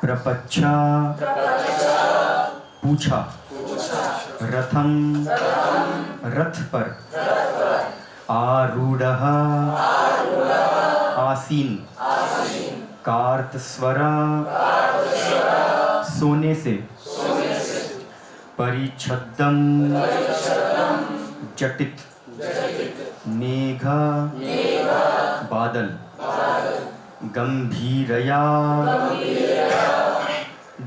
प्रपच्छा पूछा, रथम रथ पर, आरूढ़ः आसीन, कार्तस्वर सोने से, परिच्छद्दम जटित, मेघ बादल, गंभीरया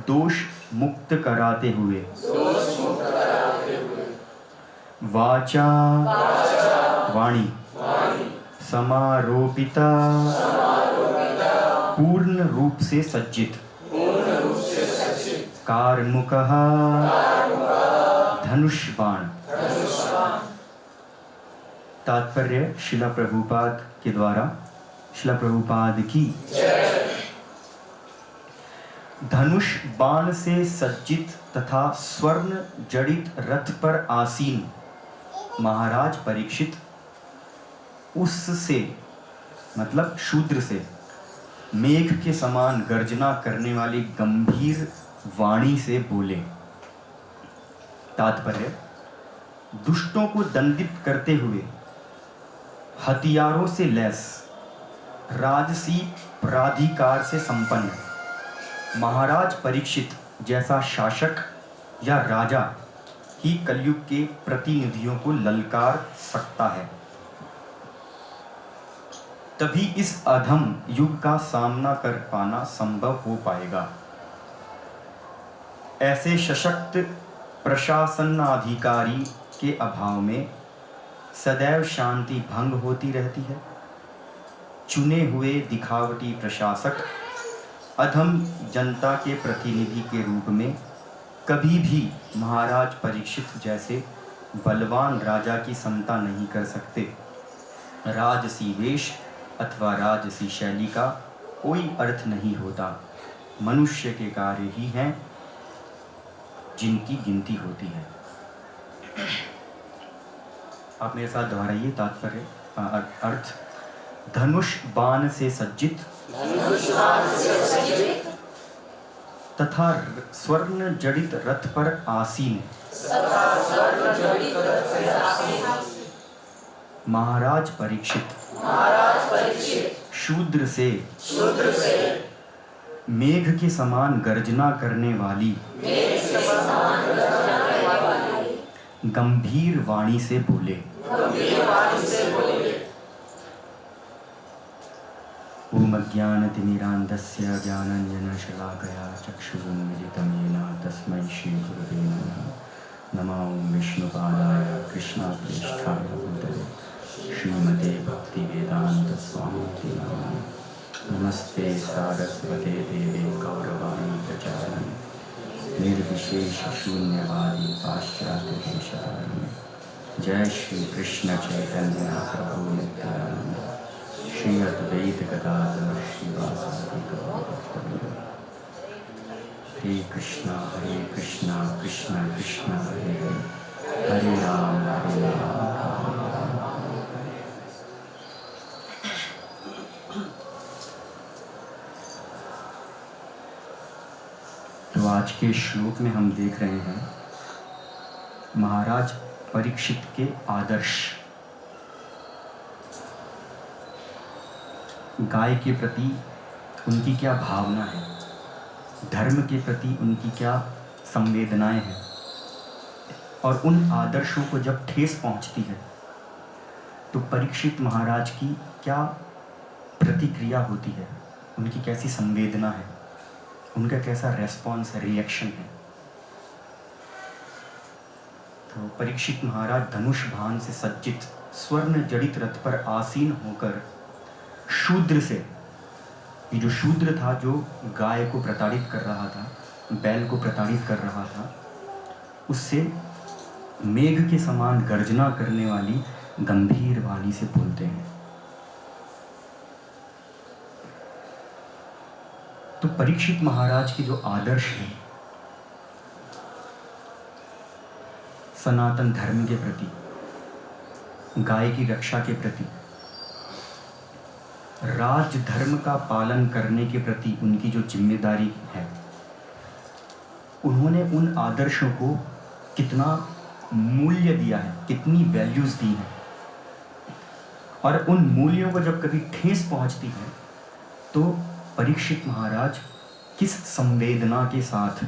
दोष मुक्त कराते हुए, वाचा वाणी, समारोपिता पूर्ण रूप से सज्जित, कारमुकः धनुष बाण। तात्पर्य शिला प्रभुपाद के द्वारा, शिला प्रभुपाद की धनुष बाण से सज्जित तथा स्वर्ण जड़ित रथ पर आसीन महाराज परीक्षित उससे मतलब शूद्र से मेघ के समान गर्जना करने वाली गंभीर वाणी से बोले। तात्पर्य दुष्टों को दंडित करते हुए हथियारों से लैस राजसी प्राधिकार से संपन्न महाराज परीक्षित जैसा शासक या राजा ही कलयुग के प्रतिनिधियों को ललकार सकता है। तभी इस अधम युग का सामना कर पाना संभव हो पाएगा। ऐसे सशक्त प्रशासनाधिकारी के अभाव में सदैव शांति भंग होती रहती है। चुने हुए दिखावटी प्रशासक अधम जनता के प्रतिनिधि के रूप में कभी भी महाराज परीक्षित जैसे बलवान राजा की समता नहीं कर सकते। राजसी वेश अथवा राजसी शैली का कोई अर्थ नहीं होता। मनुष्य के कार्य ही हैं जिनकी गिनती होती है। आप मेरे साथ दोहराइए तात्पर्य अर्थ। धनुष बाण से सज्जित तथा स्वर्ण जड़ित रथ पर आसीन महाराज परीक्षित शूद्र से मेघ के समान गर्जना करने वाली गंभीर वाणी से बोले। ओम अज्ञानतिमिरान्धस्य ज्ञानाञ्जनशलाकया चक्षुरुन्मिलितं येन तस्मै श्रीगुरवे नमः। नमो विष्णुपादाय कृष्णाप्रेष्ठाय भूतले श्रीमते भक्तिवेदान्तस्वामिने नमः। नमस्ते सारस्वते देवे गौरवाणी प्रचारिणे निर्विशेष शून्यवादी पाश्चात्यदेशतारिणे। जय श्री कृष्ण चैतन्य प्रभु नित्यानंद श्री अद्वैत गदाधर श्रीवासादि गौरभक्तवृंद। हरे कृष्णा कृष्णा कृष्णा हरे हरे, हरे राम राम। तो आज के श्लोक में हम देख रहे हैं महाराज परीक्षित के आदर्श। गाय के प्रति उनकी क्या भावना है, धर्म के प्रति उनकी क्या संवेदनाएं हैं, और उन आदर्शों को जब ठेस पहुंचती है तो परीक्षित महाराज की क्या प्रतिक्रिया होती है, उनकी कैसी संवेदना है, उनका कैसा रेस्पॉन्स है, रिएक्शन है। तो परीक्षित महाराज धनुष बाण से सज्जित स्वर्ण जड़ित रथ पर आसीन होकर शूद्र से, ये जो शूद्र था जो गाय को प्रताड़ित कर रहा था, बैल को प्रताड़ित कर रहा था, उससे मेघ के समान गर्जना करने वाली गंभीर वाणी से बोलते हैं। तो परीक्षित महाराज के जो आदर्श हैं सनातन धर्म के प्रति, गाय की रक्षा के प्रति, राज धर्म का पालन करने के प्रति उनकी जो जिम्मेदारी है उन्होंने उन आदर्शों को कितना मूल्य दिया है, कितनी वैल्यूज दी हैं, और उन मूल्यों को जब कभी ठेस पहुंचती है तो परीक्षित महाराज किस संवेदना के साथ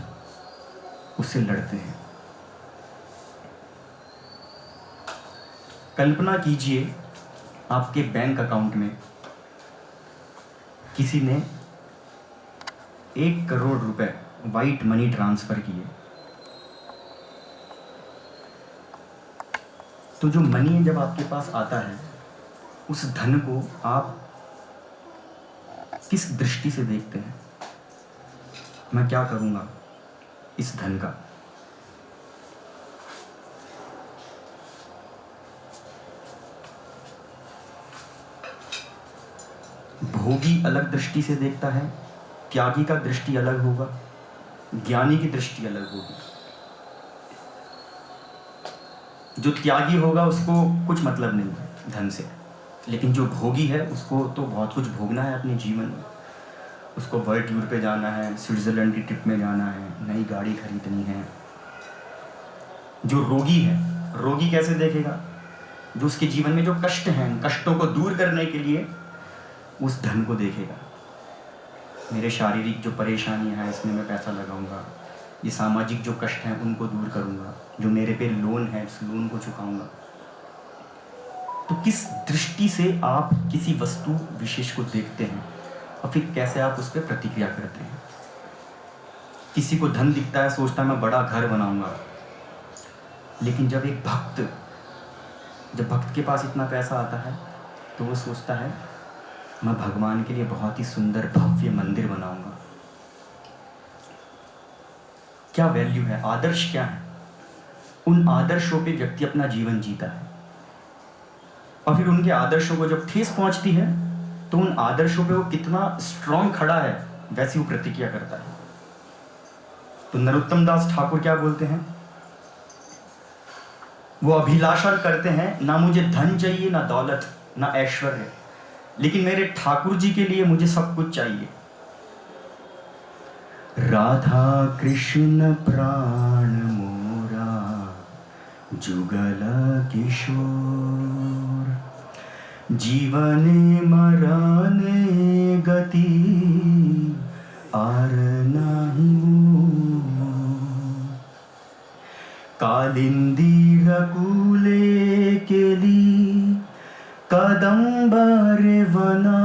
उससे लड़ते हैं। कल्पना कीजिए आपके बैंक अकाउंट में किसी ने 1 करोड़ रुपए वाइट मनी ट्रांसफर किए, तो जो मनी जब आपके पास आता है उस धन को आप किस दृष्टि से देखते हैं? मैं क्या करूंगा इस धन का? भोगी अलग दृष्टि से देखता है, त्यागी का दृष्टि अलग होगा, ज्ञानी की दृष्टि अलग होगी। जो त्यागी होगा उसको कुछ मतलब नहीं है धन से, लेकिन जो भोगी है उसको तो बहुत कुछ भोगना है अपने जीवन में। उसको वर्ल्ड टूर पे जाना है, स्विट्ज़रलैंड की ट्रिप में जाना है, नई गाड़ी खरीदनी है। जो रोगी है, रोगी कैसे देखेगा? जो उसके जीवन में जो कष्ट हैं, कष्टों को दूर करने के लिए उस धन को देखेगा। मेरे शारीरिक जो परेशानियां हैं इसमें मैं पैसा लगाऊंगा, ये सामाजिक जो कष्ट हैं उनको दूर करूंगा, जो मेरे पे लोन है उस लोन को चुकाऊंगा। तो किस दृष्टि से आप किसी वस्तु विशेष को देखते हैं और फिर कैसे आप उस पर प्रतिक्रिया करते हैं? किसी को धन दिखता है, सोचता है मैं बड़ा घर बनाऊंगा, लेकिन जब भक्त के पास इतना पैसा आता है तो वो सोचता है मैं भगवान के लिए बहुत ही सुंदर भव्य मंदिर बनाऊंगा। क्या वैल्यू है? आदर्श क्या है? उन आदर्शों पे व्यक्ति अपना जीवन जीता है, और फिर उनके आदर्शों को जब ठेस पहुंचती है तो उन आदर्शों पे वो कितना स्ट्रांग खड़ा है वैसी वो प्रतिक्रिया करता है। तो नरोत्तम दास ठाकुर क्या बोलते हैं? वो अभिलाषा करते हैं, ना मुझे धन चाहिए, ना दौलत, ना ऐश्वर्य, लेकिन मेरे ठाकुर जी के लिए मुझे सब कुछ चाहिए। राधा कृष्ण प्राण मोरा जुगल किशोर, जीवने मरने गति आर नाही मोर, कालिंदी रकुले केली कदंबर वना,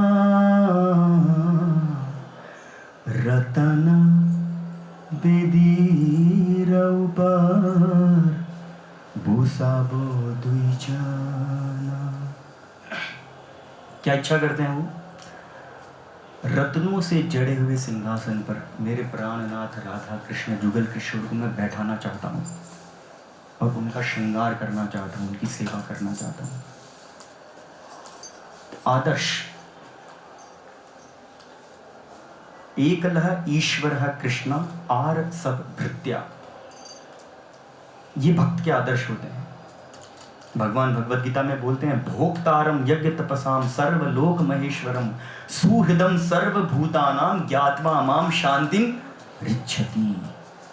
रतन बेदीर ऊपर बुसाबो दुईचाना। क्या इच्छा करते हैं वो? रत्नों से जड़े हुए सिंहासन पर मेरे प्राणनाथ राधा कृष्ण जुगल किशोर को मैं बैठाना चाहता हूँ और उनका श्रृंगार करना चाहता हूँ, उनकी सेवा करना चाहता हूँ। आदर्श एकलह ईश्वरः कृष्ण आर सब भृत्या, ये भक्त के आदर्श होते हैं। भगवान भगवद गीता में बोलते हैं भोक्तारम यज्ञ तपसाम सर्वलोक महेश्वरम सुहृदम सर्वभूतानाम ज्ञात्वा माम शांतिम रिच्छति।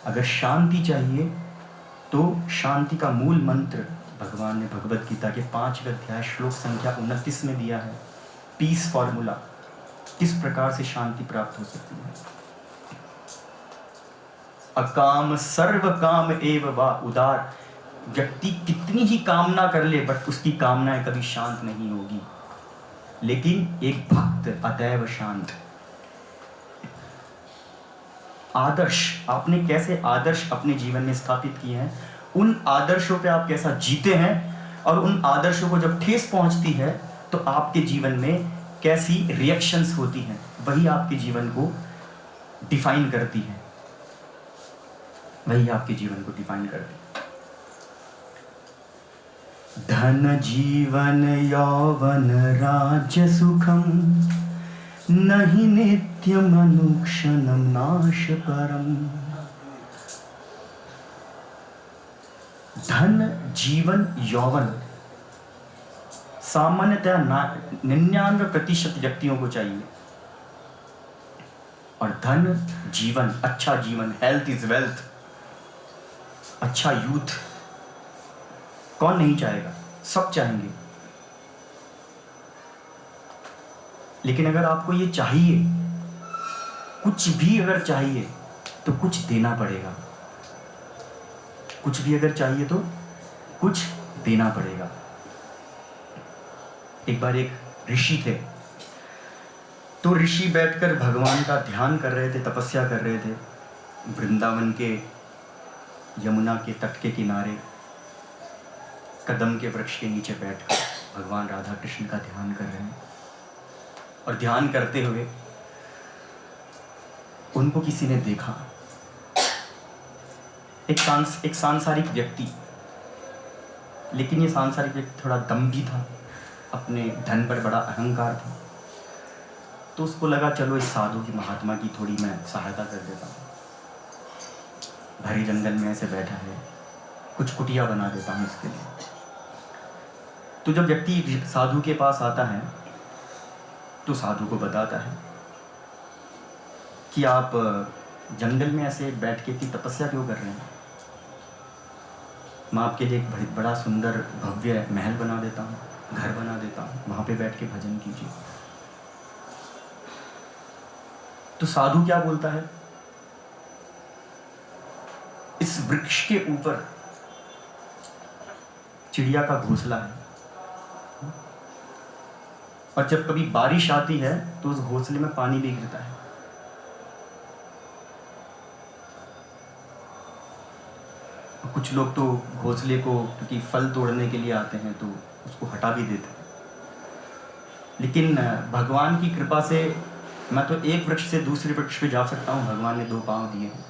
अगर शांति चाहिए तो शांति का मूल मंत्र भगवान ने भगवद गीता के 5वें अध्याय श्लोक संख्या 29 में दिया है। पीस फॉर्मूला, किस प्रकार से शांति प्राप्त हो सकती है। अकाम सर्व काम एव वा उदार, व्यक्ति कितनी ही कामना कर ले बट उसकी कामनाएं कभी शांत नहीं होगी, लेकिन एक भक्त अतैव शांत। आदर्श, आपने कैसे आदर्श अपने जीवन में स्थापित किए हैं, उन आदर्शों पे आप कैसा जीते हैं, और उन आदर्शों को जब ठेस पहुंचती है तो आपके जीवन में कैसी रिएक्शंस होती हैं, वही आपके जीवन को डिफाइन करती है, वही आपके जीवन को डिफाइन करती है। धन जीवन यौवन राज्य सुखम नहीं नित्यम अनुक्षणम नाश परम। धन जीवन यौवन सामान्यतः 99% व्यक्तियों को चाहिए, और धन जीवन, अच्छा जीवन, हेल्थ इज वेल्थ, अच्छा यूथ, कौन नहीं चाहेगा, सब चाहेंगे। लेकिन अगर आपको ये चाहिए, कुछ भी अगर चाहिए तो कुछ देना पड़ेगा। कुछ भी अगर चाहिए तो कुछ देना पड़ेगा। एक बार एक ऋषि थे, तो ऋषि बैठकर भगवान का ध्यान कर रहे थे, तपस्या कर रहे थे। वृंदावन के यमुना के तट के किनारे कदम के वृक्ष के नीचे बैठकर भगवान राधा कृष्ण का ध्यान कर रहे हैं। और ध्यान करते हुए उनको किसी ने देखा। एक सांसारिक व्यक्ति, लेकिन ये सांसारिक व्यक्ति थोड़ा दम्भी था, अपने धन पर बड़ा अहंकार था। तो उसको लगा चलो इस साधु की, महात्मा की थोड़ी मैं सहायता कर देता हूँ। भरे जंगल में ऐसे बैठा है, कुछ कुटिया बना देता हूँ इसके लिए। तो जब व्यक्ति साधु के पास आता है तो साधु को बताता है कि आप जंगल में ऐसे बैठ के की तपस्या क्यों कर रहे हैं। मैं आपके लिए एक बड़ा सुंदर भव्य महल बना देता हूँ, घर बना देता हूँ, वहाँ पे बैठ के भजन कीजिए। तो साधु क्या बोलता है, इस वृक्ष के ऊपर चिड़िया का घोंसला है, और जब कभी बारिश आती है तो उस घोंसले में पानी भी गिरता है। कुछ लोग तो घोंसले को क्योंकि फल तोड़ने के लिए आते हैं तो उसको हटा भी देते हैं। लेकिन भगवान की कृपा से मैं तो एक वृक्ष से दूसरे वृक्ष पे जा सकता हूँ। भगवान ने 2 पांव दिए हैं,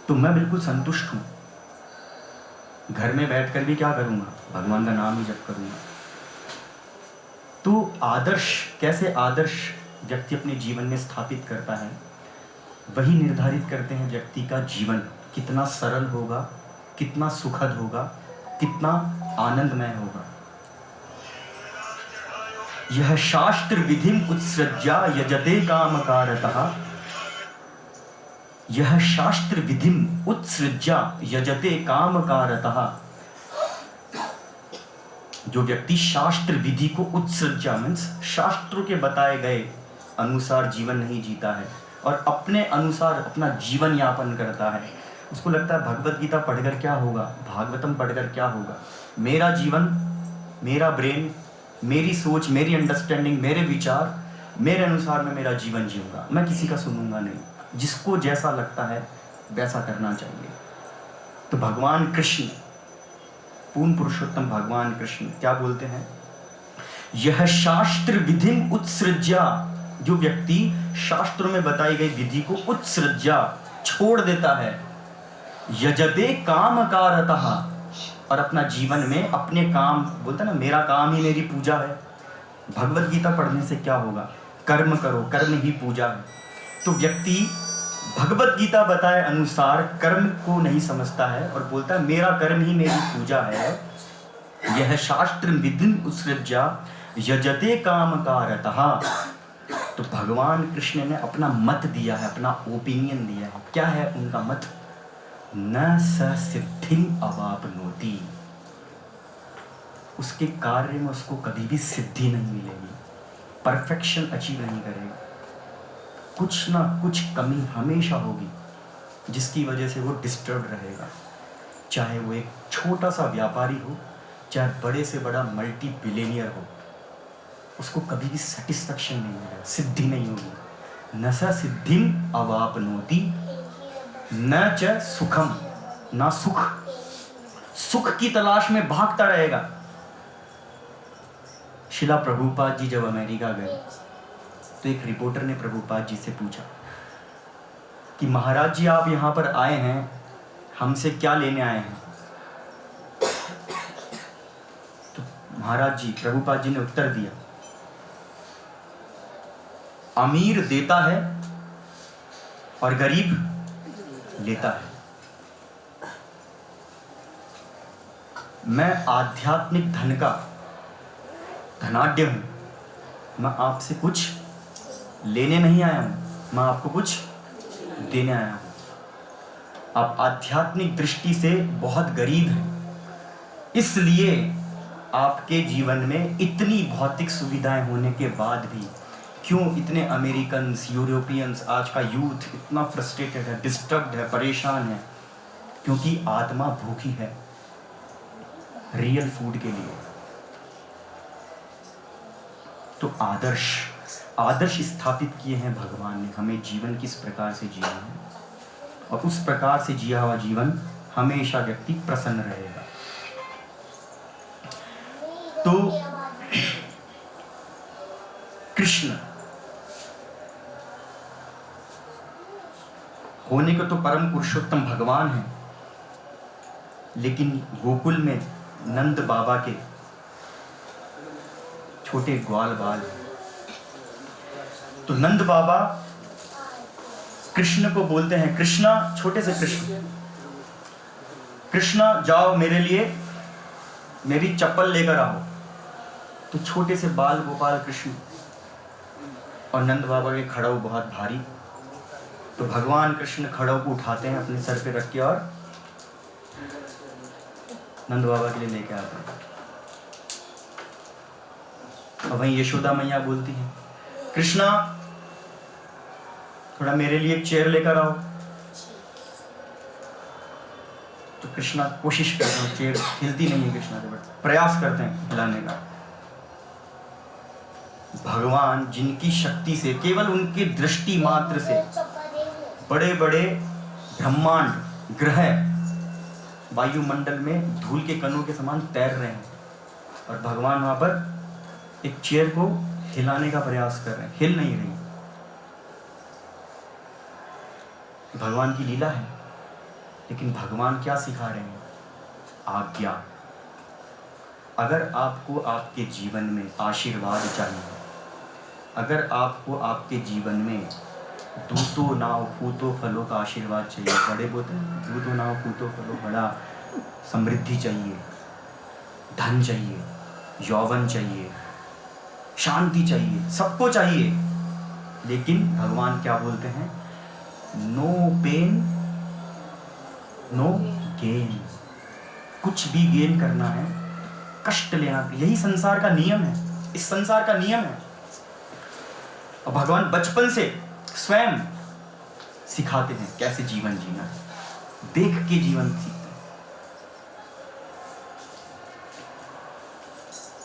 तो मैं बिल्कुल संतुष्ट हूँ। घर में बैठकर भी क्या करूँगा, भगवान का नाम ही जप करूँगा। तो आदर्श, कैसे आदर्श व्यक्ति अपने जीवन में स्थापित करता है, वही निर्धारित करते हैं व्यक्ति का जीवन कितना सरल होगा, कितना सुखद होगा, कितना आनंदमय होगा। यह शास्त्र विधिम उत्सृज्या यजते कामकारतः, यह शास्त्र विधिम उत्सृज्या यजते कामकारतः। जो व्यक्ति शास्त्र विधि को उत्सृज्या मीन्स शास्त्रों के बताए गए अनुसार जीवन नहीं जीता है और अपने अनुसार अपना जीवन यापन करता है, उसको लगता है भगवत गीता पढ़कर क्या होगा, भागवतम पढ़कर क्या होगा, मेरा जीवन, मेरा ब्रेन, मेरी सोच, मेरी अंडरस्टैंडिंग, मेरे विचार, मेरे अनुसार मैं मेरा जीवन जीऊंगा, मैं किसी का सुनूंगा नहीं। जिसको जैसा लगता है वैसा करना चाहिए। तो भगवान कृष्ण, पूर्ण पुरुषोत्तम भगवान कृष्ण क्या बोलते हैं, यह शास्त्र विधिम उत्सृज्या, जो व्यक्ति शास्त्रों में बताई गई विधि को उत्सृज्या छोड़ देता है, यजते कामकारतः, और अपना जीवन में अपने काम, बोलता ना मेरा काम ही मेरी पूजा है। भगवत गीता पढ़ने से क्या होगा, कर्म करो, कर्म ही पूजा है। तो व्यक्ति भगवत गीता बताए अनुसार कर्म को नहीं समझता है और बोलता है मेरा कर्म ही मेरी पूजा है। यह शास्त्र विधिम उत्सृज्या यजते कामकारतः। तो भगवान कृष्ण ने अपना मत दिया है, अपना ओपिनियन दिया है। क्या है उनका मत, न स सिद्धिं अवाप्नोति, उसके कार्य में उसको कभी भी सिद्धि नहीं मिलेगी, परफेक्शन अचीव नहीं करेगा, कुछ ना कुछ कमी हमेशा होगी जिसकी वजह से वो डिस्टर्ब रहेगा। चाहे वो एक छोटा सा व्यापारी हो, चाहे बड़े से बड़ा मल्टी बिलियनियर हो, उसको कभी भी सेटिस्फैक्शन नहीं मिलेगा, सिद्धि नहीं होगी। न स सिद्धिम अवाप्नोति न च सुखम, ना सुख, सुख की तलाश में भागता रहेगा। शिला प्रभुपाद जी जब अमेरिका गए तो एक रिपोर्टर ने प्रभुपाद जी से पूछा कि महाराज जी आप यहाँ पर आए हैं, हमसे क्या लेने आए हैं। तो महाराज जी, प्रभुपाद जी ने उत्तर दिया, अमीर देता है और गरीब लेता है। मैं आध्यात्मिक धन का धनाढ्य हूं, मैं आपसे कुछ लेने नहीं आया हूं, मैं आपको कुछ देने आया हूं। आप आध्यात्मिक दृष्टि से बहुत गरीब हैं, इसलिए आपके जीवन में इतनी भौतिक सुविधाएं होने के बाद भी क्यों इतने अमेरिकन्स, यूरोपियंस, आज का यूथ इतना फ्रस्ट्रेटेड है, डिस्टर्ब्ड है, परेशान है? क्योंकि आत्मा भूखी है रियल फूड के लिए। तो आदर्श स्थापित किए हैं भगवान ने, हमें जीवन किस प्रकार से जीना है, और उस प्रकार से जिया हुआ जीवन हमेशा व्यक्ति प्रसन्न रहेगा। तो कृष्ण होने को तो परम पुरुषोत्तम भगवान है, लेकिन गोकुल में नंद बाबा के छोटे ग्वाल बाल। तो नंद बाबा कृष्ण को बोलते हैं, कृष्णा, छोटे से कृष्णा जाओ मेरे लिए मेरी चप्पल लेकर आओ। तो छोटे से बाल गोपाल कृष्ण और नंद बाबा के खड़ाऊ बहुत भारी। तो भगवान कृष्ण खड़ाऊ को उठाते हैं अपने सर पे रख के और नंद बाबा के लिए लेके आते हैं। और वहीं यशोदा मैया बोलती है, कृष्णा थोड़ा मेरे लिए एक चेयर लेकर आओ। तो कृष्णा कोशिश करते हैं, चेयर हिलती नहीं है कृष्णा से, बट प्रयास करते हैं हिलाने का। भगवान जिनकी शक्ति से, केवल उनकी दृष्टि मात्र से बड़े बड़े ब्रह्मांड ग्रह वायुमंडल में धूल के कणों के समान तैर रहे हैं, और भगवान वहां पर एक चेयर को हिलाने का प्रयास कर रहे हैं, हिल नहीं रही। भगवान की लीला है, लेकिन भगवान क्या सिखा रहे हैं? आज्ञा। अगर आपको आपके जीवन में आशीर्वाद चाहिए, अगर आपको आपके जीवन में दूतो नाव पूतो फलों का आशीर्वाद चाहिए, बड़े बोलते हैं दूतो नाव पूतो फलों, बड़ा समृद्धि चाहिए, धन चाहिए, यौवन चाहिए, शांति चाहिए, सबको चाहिए, लेकिन भगवान क्या बोलते हैं? No pain no gain. कुछ भी गेन करना है, कष्ट लेना, यही संसार का नियम है, इस संसार का नियम है। और भगवान बचपन से स्वयं सिखाते हैं कैसे जीवन जीना है, देख के जीवन सीखते हैं।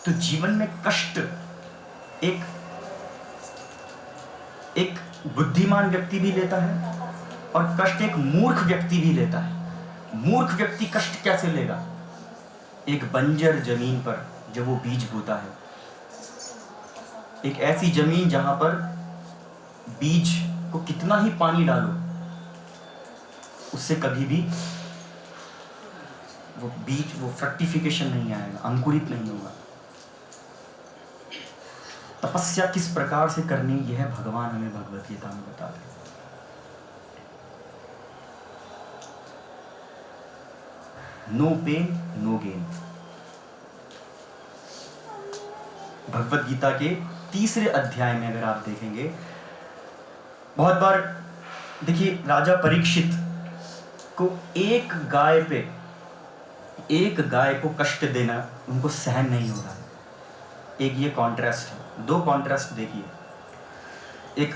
तो जीवन में कष्ट एक बुद्धिमान व्यक्ति भी लेता है, और कष्ट एक मूर्ख व्यक्ति भी लेता है। मूर्ख व्यक्ति कष्ट कैसे लेगा? एक बंजर जमीन पर जब वो बीज बोता है, एक ऐसी जमीन जहां पर बीज को कितना ही पानी डालो उससे कभी भी वो बीज, वो फ्रक्टिफिकेशन नहीं आएगा, अंकुरित नहीं होगा। तपस्या किस प्रकार से करनी, यह भगवान हमें भगवत गीता में बताते हैं। No pain no gain. Bhagavad Gita के 3 अध्याय में अगर आप देखेंगे, बहुत बार देखिए राजा परीक्षित को एक गाय को कष्ट देना उनको सहन नहीं हो रहा है। एक ये कॉन्ट्रास्ट है। 2 कॉन्ट्रास्ट देखिए, एक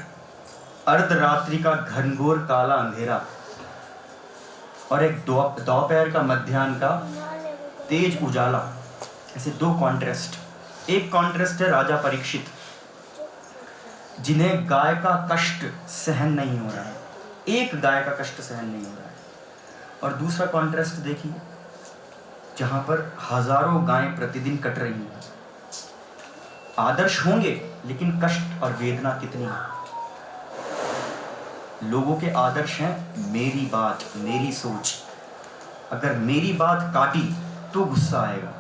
अर्धरात्रि का घनघोर काला अंधेरा और एक दोपहर का मध्याह्न का तेज उजाला, ऐसे 2 कॉन्ट्रास्ट। एक कॉन्ट्रास्ट है राजा परीक्षित, जिन्हें गाय का कष्ट सहन नहीं हो रहा है, एक गाय का कष्ट सहन नहीं हो रहा है। और दूसरा कॉन्ट्रास्ट देखिए, जहां पर हजारों गायें प्रतिदिन कट रही हैं। आदर्श होंगे, लेकिन कष्ट और वेदना कितनी है। लोगों के आदर्श हैं मेरी बात, मेरी सोच। अगर मेरी बात काटी तो गुस्सा आएगा,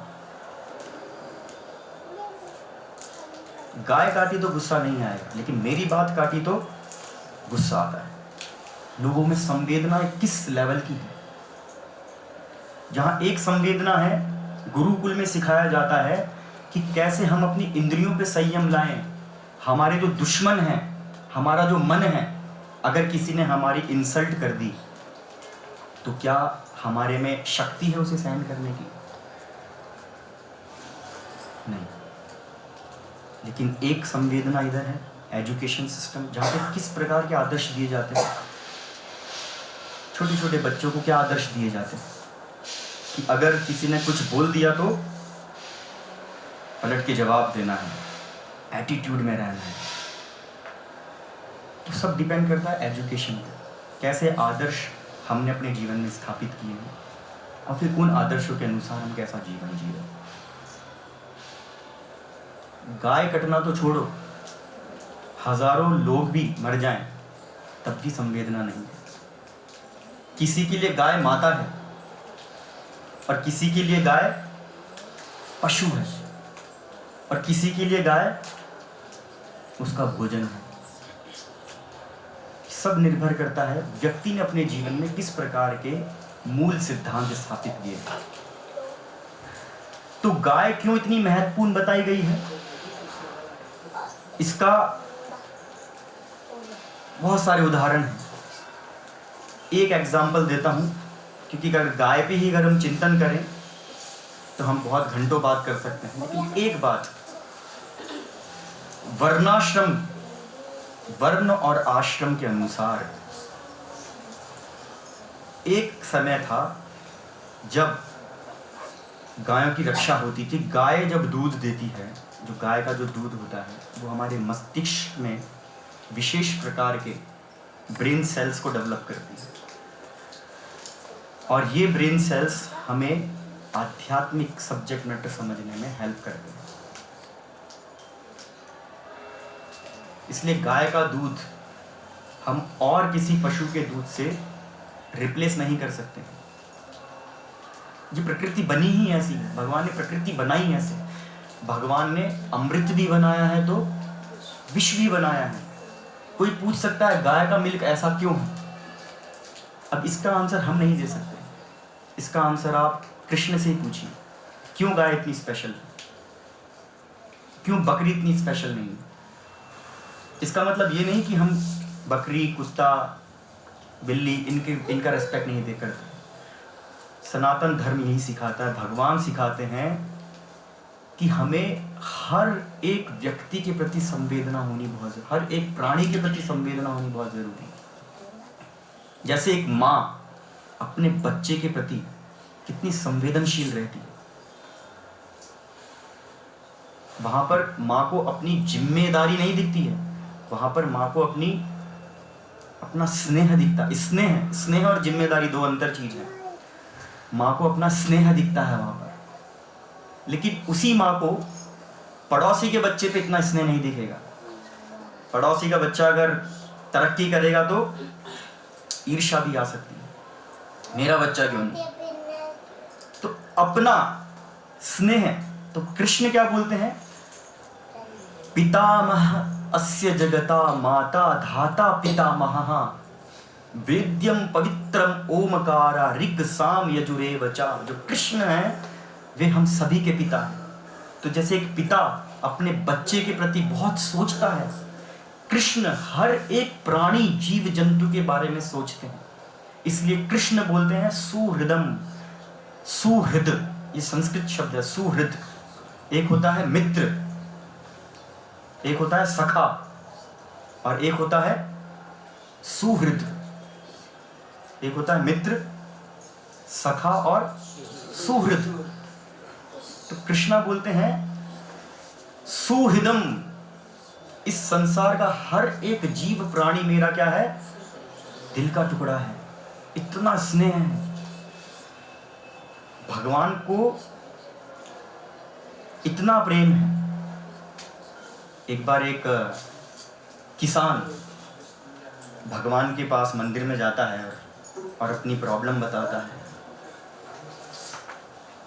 गाय काटी तो गुस्सा नहीं आएगा, लेकिन मेरी बात काटी तो गुस्सा आता है। लोगों में संवेदना किस लेवल की है? जहां एक संवेदना है, गुरुकुल में सिखाया जाता है कि कैसे हम अपनी इंद्रियों पे संयम लाएं। हमारे जो दुश्मन हैं, हमारा जो मन है, अगर किसी ने हमारी इंसल्ट कर दी तो क्या हमारे में शक्ति है उसे सहन करने की? नहीं। लेकिन एक संवेदना इधर है, एजुकेशन सिस्टम, जहाँ पे किस प्रकार के आदर्श दिए जाते हैं। छोटे छोटे बच्चों को क्या आदर्श दिए जाते हैं कि अगर किसी ने कुछ बोल दिया तो पलट के जवाब देना है, एटीट्यूड में रहना है। तो सब डिपेंड करता है एजुकेशन पे, कैसे आदर्श हमने अपने जीवन में स्थापित किए हैं और फिर उन आदर्शों के अनुसार हम कैसा जीवन जी रहे हैं। गाय कटना तो छोड़ो, हजारों लोग भी मर जाएं तब भी संवेदना नहीं है। किसी के लिए गाय माता है और किसी के लिए गाय पशु है और किसी के लिए गाय उसका भोजन है। सब निर्भर करता है व्यक्ति ने अपने जीवन में किस प्रकार के मूल सिद्धांत स्थापित किए। तो गाय क्यों इतनी महत्वपूर्ण बताई गई है, इसका बहुत सारे उदाहरण हैं। एक एग्जाम्पल देता हूं, क्योंकि अगर गाय पे ही अगर हम चिंतन करें तो हम बहुत घंटों बात कर सकते हैं। लेकिन एक बात, वर्णाश्रम, वर्ण और आश्रम के अनुसार एक समय था जब गायों की रक्षा होती थी। गाय जब दूध देती है, जो गाय का जो दूध होता है वो हमारे मस्तिष्क में विशेष प्रकार के ब्रेन सेल्स को डेवलप करती है और ये ब्रेन सेल्स हमें आध्यात्मिक सब्जेक्ट मैटर समझने में हेल्प करते हैं। इसलिए गाय का दूध हम और किसी पशु के दूध से रिप्लेस नहीं कर सकते। ये प्रकृति बनी ही ऐसी है, भगवान ने प्रकृति बनाई ऐसे। भगवान ने अमृत भी बनाया है तो विष भी बनाया है। कोई पूछ सकता है गाय का मिल्क ऐसा क्यों है? अब इसका आंसर हम नहीं दे सकते, इसका आंसर आप कृष्ण से ही पूछिए। क्यों गाय इतनी स्पेशल है, क्यों बकरी इतनी स्पेशल नहीं है? इसका मतलब ये नहीं कि हम बकरी, कुत्ता, बिल्ली इनका रेस्पेक्ट नहीं दे करते। सनातन धर्म यही सिखाता है, भगवान सिखाते हैं कि हमें हर एक व्यक्ति के प्रति संवेदना होनी बहुत जरूरी, हर एक प्राणी के प्रति संवेदना होनी बहुत जरूरी है। जैसे एक माँ अपने बच्चे के प्रति कितनी संवेदनशील रहती है, वहां पर माँ को अपनी जिम्मेदारी नहीं दिखती है, वहां पर माँ को अपना स्नेह दिखता है। स्नेह और जिम्मेदारी दो अंतर चीज है। माँ को अपना स्नेह दिखता है वहां पर, लेकिन उसी माँ को पड़ोसी के बच्चे पे इतना स्नेह नहीं दिखेगा। पड़ोसी का बच्चा अगर तरक्की करेगा तो ईर्ष्या भी आ सकती है, मेरा बच्चा क्यों नहीं। तो अपना स्नेह, तो कृष्ण क्या बोलते हैं, पितामह अस्य जगता माता धाता पितामहः वेद्यम पवित्रम ओमकारा ऋग साम यजुरेव च। जो कृष्ण है वे हम सभी के पिता हैं। तो जैसे एक पिता अपने बच्चे के प्रति बहुत सोचता है, कृष्ण हर एक प्राणी जीव जंतु के बारे में सोचते हैं। इसलिए कृष्ण बोलते हैं सुहृदम। सुहृद ये संस्कृत शब्द है, सुहृद। एक होता है मित्र, एक होता है सखा और एक होता है सुहृद। एक होता है मित्र, सखा और सुहृद। तो कृष्णा बोलते हैं सुहृदम, इस संसार का हर एक जीव प्राणी मेरा क्या है, दिल का टुकड़ा है। इतना स्नेह है भगवान को, इतना प्रेम है। एक बार एक किसान भगवान के पास मंदिर में जाता है और अपनी प्रॉब्लम बताता है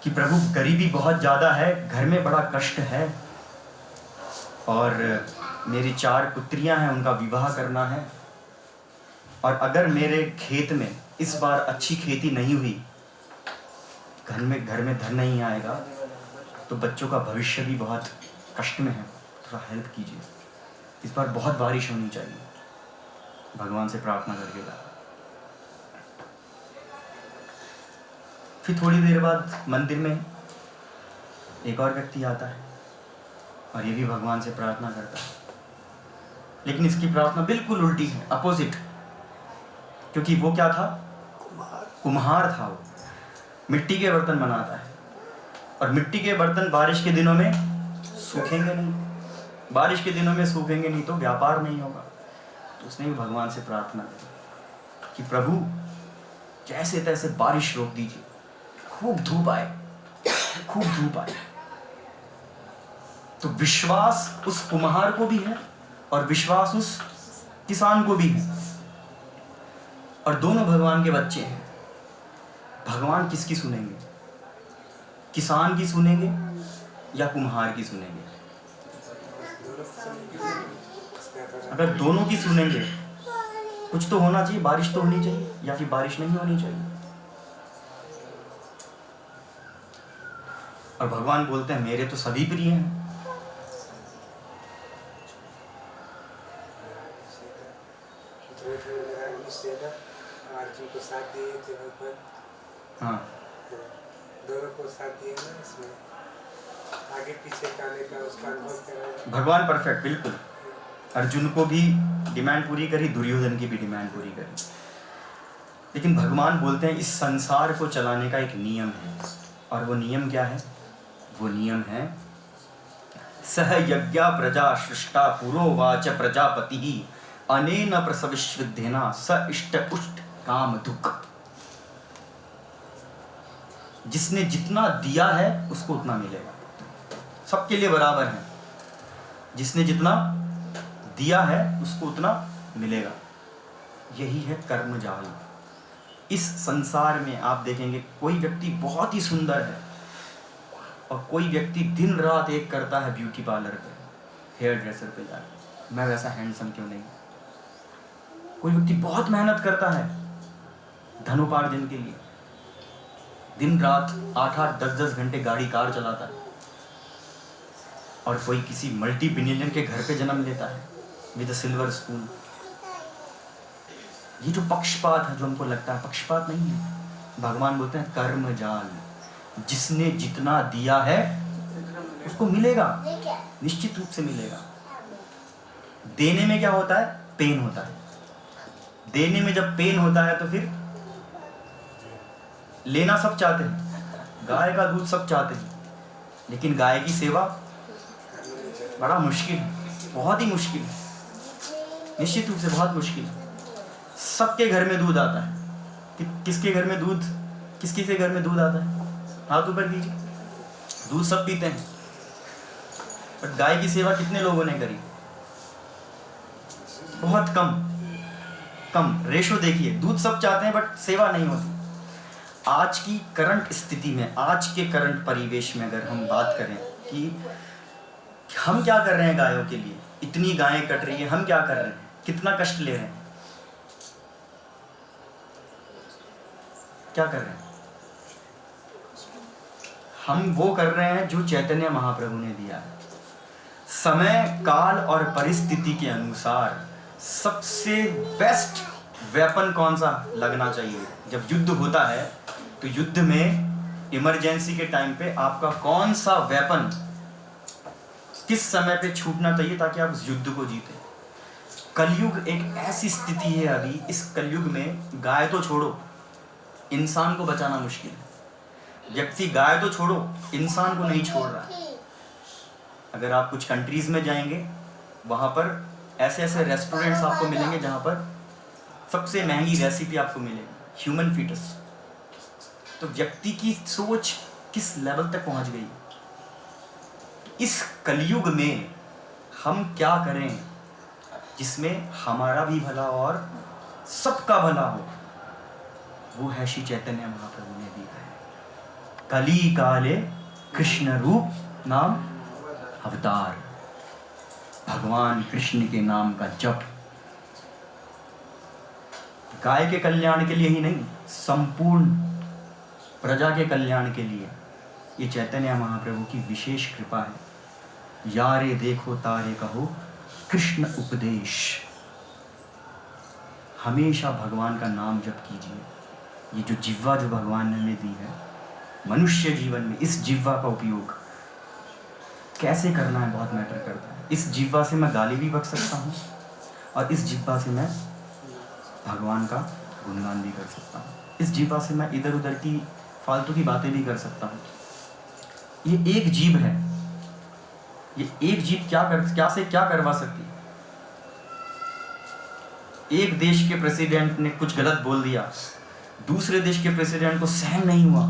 कि प्रभु गरीबी बहुत ज़्यादा है, घर में बड़ा कष्ट है और मेरी 4 पुत्रियां हैं, उनका विवाह करना है, और अगर मेरे खेत में इस बार अच्छी खेती नहीं हुई, घर में धन नहीं आएगा, तो बच्चों का भविष्य भी बहुत कष्ट में है, थोड़ा हेल्प कीजिए। इस बार बहुत बारिश होनी चाहिए। भगवान से प्रार्थना करके फिर थोड़ी देर बाद मंदिर में एक और व्यक्ति आता है और ये भी भगवान से प्रार्थना करता है, लेकिन इसकी प्रार्थना बिल्कुल उल्टी है, अपोजिट। क्योंकि वो क्या था? कुम्हार था। वो मिट्टी के बर्तन बनाता है, और मिट्टी के बर्तन बारिश के दिनों में सूखेंगे नहीं, बारिश के दिनों में सूखेंगे नहीं तो व्यापार नहीं होगा। तो उसने भी भगवान से प्रार्थना की कि प्रभु जैसे तैसे बारिश रोक दीजिए, खूब धूप आए, खूब धूप आए। तो विश्वास उस कुम्हार को भी है और विश्वास उस किसान को भी है, और दोनों भगवान के बच्चे हैं। भगवान किसकी सुनेंगे? किसान की सुनेंगे या कुम्हार की सुनेंगे? अगर दोनों की सुनेंगे, कुछ तो होना चाहिए, बारिश तो होनी चाहिए, या फिर बारिश नहीं होनी चाहिए। और भगवान बोलते हैं मेरे तो सभी प्रिय हैं। को साथ दिए थे भगवान, हाँ, दोनों को साथ दिए ना, इसमें आगे पीछे जाने का उसका अनुभव करा। भगवान परफेक्ट, बिल्कुल। अर्जुन को भी डिमांड पूरी करी, दुर्योधन की भी डिमांड पूरी करी। लेकिन भगवान बोलते हैं इस संसार को चलाने का एक नियम है, और वो नियम क्या है? वो नियम है सह यज्ञा प्रजा सृष्टा पुरोवाच प्रजापति अनेन प्रसविश्विद्धेना स इष्ट पुष्ट काम दुख। जिसने जितना दिया है उसको उतना मिलेगा, सबके लिए बराबर है। जिसने जितना दिया है उसको उतना मिलेगा। यही है कर्मजाल। इस संसार में आप देखेंगे कोई व्यक्ति बहुत ही सुंदर है और कोई व्यक्ति दिन रात एक करता है ब्यूटी पार्लर पे, हेयर ड्रेसर पे जाकर, मैं वैसा हैंडसम क्यों नहीं। कोई व्यक्ति बहुत मेहनत करता है धनोपार्जन के लिए, दिन रात 8-8, 10-10 घंटे गाड़ी कार चलाता है, और कोई किसी मल्टी बिलियनियर के घर पे जन्म लेता है विद सिल्वर स्पून। ये जो पक्षपात है, जो हमको लगता है पक्षपात नहीं है, भगवान बोलते हैं कर्मजाल। जिसने जितना दिया है उसको मिलेगा, निश्चित रूप से मिलेगा। देने में क्या होता है? पेन होता है। देने में जब पेन होता है तो फिर लेना सब चाहते हैं, गाय का दूध सब चाहते हैं, लेकिन गाय की सेवा बड़ा मुश्किल है, बहुत ही मुश्किल है, निश्चित रूप से बहुत मुश्किल है। सबके घर में दूध आता है, किसके घर में दूध, किसके से घर में दूध आता है? हाथ ऊपर कीजिए। दूध सब पीते हैं, पर गाय की सेवा कितने लोगों ने करी? बहुत कम रेशो देखिए। दूध सब चाहते हैं बट सेवा नहीं होती। आज की करंट स्थिति में, आज के करंट परिवेश में अगर हम बात करें कि हम क्या कर रहे हैं गायों के लिए, इतनी गायें कट रही है, हम क्या कर रहे हैं, कितना कष्ट ले रहे हैं, क्या कर रहे हैं? हम वो कर रहे हैं जो चैतन्य महाप्रभु ने दिया है। समय काल और परिस्थिति के अनुसार सबसे बेस्ट वेपन कौन सा लगना चाहिए? जब युद्ध होता है तो युद्ध में इमरजेंसी के टाइम पे आपका कौन सा वेपन किस समय पे छूटना चाहिए ताकि आप उस युद्ध को जीते। कलयुग एक ऐसी स्थिति है अभी, इस कलयुग में गाय तो छोड़ो, इंसान को बचाना मुश्किल है। व्यक्ति गाय तो छोड़ो, इंसान को नहीं छोड़ रहा है। अगर आप कुछ कंट्रीज में जाएंगे, वहाँ पर ऐसे ऐसे रेस्टोरेंट्स आपको मिलेंगे जहाँ पर सबसे महंगी रेसिपी आपको मिलेगी, ह्यूमन फीटस। तो व्यक्ति की सोच किस लेवल तक पहुँच गई। इस कलयुग में हम क्या करें जिसमें हमारा भी भला और सबका भला हो, वो है श्री चैतन्य महाप्रभु ने दिया है। कली काले कृष्ण रूप नाम अवतार, भगवान कृष्ण के नाम का जप गाय के कल्याण के लिए ही नहीं, संपूर्ण प्रजा के कल्याण के लिए ये चैतन्य महाप्रभु की विशेष कृपा है। यारे देखो तारे कहो कृष्ण उपदेश। हमेशा भगवान का नाम जप कीजिए। ये जो जिह्वा जो भगवान ने हमें दी है, मनुष्य जीवन में इस जिह्वा का उपयोग कैसे करना है बहुत मैटर करता है। इस जिह्वा से मैं गाली भी बक सकता हूँ और इस जिह्वा से मैं भगवान का गुणगान भी कर सकता हूँ। इस जिह्वा से मैं इधर उधर की फालतू की बातें भी कर सकता हूँ। ये एक जीभ है, ये एक जीभ क्या करवा सकती है। एक देश के प्रेसिडेंट ने कुछ गलत बोल दिया, दूसरे देश के प्रेसिडेंट को सहन नहीं हुआ,